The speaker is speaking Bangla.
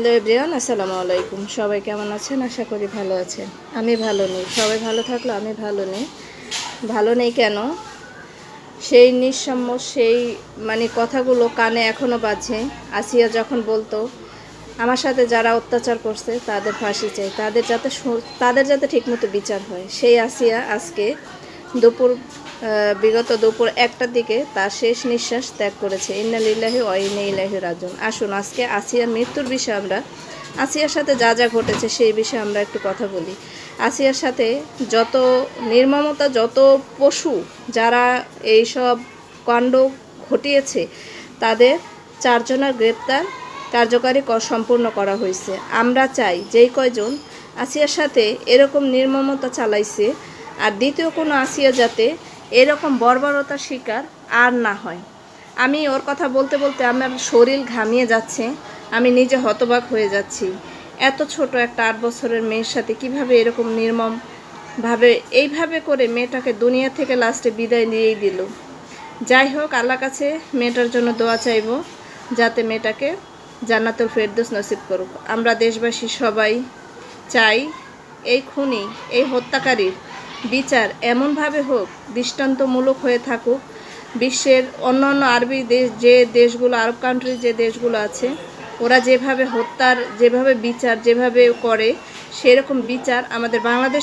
হ্যালো এভরিওয়ান, আসসালামু আলাইকুম। সবাই কেমন আছেন? আশা করি ভালো আছেন। আমি ভালো নেই। সবাই ভালো থাকলো, আমি ভালো নেই। ভালো নেই কেন? সেই নিঃসাম্য, সেই কথাগুলো কানে এখনও বাজে। আসিয়া যখন বলতো আমার সাথে যারা অত্যাচার করছে তাদের ফাঁসি চাই, তাদের যাতে ঠিকমতো বিচার হয়। সেই আসিয়া আজকে বিগত দুপুর 1টার দিকে তার শেষ নিঃশ্বাস ত্যাগ করেছে। ইন্না লিল্লাহি ওয়া ইন্না ইলাইহি রাজিউন। আসুন আজকে আসিয়ার মৃত্যুর বিষয়ে আসিয়ার সাথে যা যা ঘটেছে সেই বিষয়ে আমরা একটু কথা বলি। আসিয়ার সাথে যত নির্মমতা, যত পশু যারা এইসব কাণ্ড ঘটিয়েছে তাদের 4 জনের গ্রেপ্তার কার্যকারী সম্পূর্ণ করা হয়েছে। আমরা চাই যেই কয়জন আসিয়ার সাথে এরকম নির্মমতা চালাইছে আর দ্বিতীয় কোনো আসিয়া যাতে এরকম বর্বরতার শিকার আর না হয়। আমি ওর কথা বলতে বলতে আমার শরীর ঘামিয়ে যাচ্ছে, আমি নিজে হতবাক হয়ে যাচ্ছি। এত ছোট একটা 8 বছরের মেয়ের সাথে কিভাবে এরকম নির্মমভাবে এইভাবে করে মেয়েটাকে দুনিয়া থেকে লাস্টে বিদায় দিয়েই দিল। যাই হোক, আল্লাহর কাছে মেয়েটার জন্য দোয়া চাইব যাতে মেয়েটাকে জান্নাতুল ফেরদৌস নসিব করুক। আমরা দেশবাসী সবাই চাই এই খুনি, এই হত্যাকারীর বিচার এমনভাবে হোক, দৃষ্টান্তমূলক হয়ে থাকুক। বিশ্বের অন্যান্য আরবি দেশ, যে দেশগুলো, আরব কান্ট্রি যে দেশগুলো আছে, ওরা যেভাবে হত্যার যেভাবে বিচার যেভাবে করে, সেরকম বিচার আমাদের বাংলাদেশ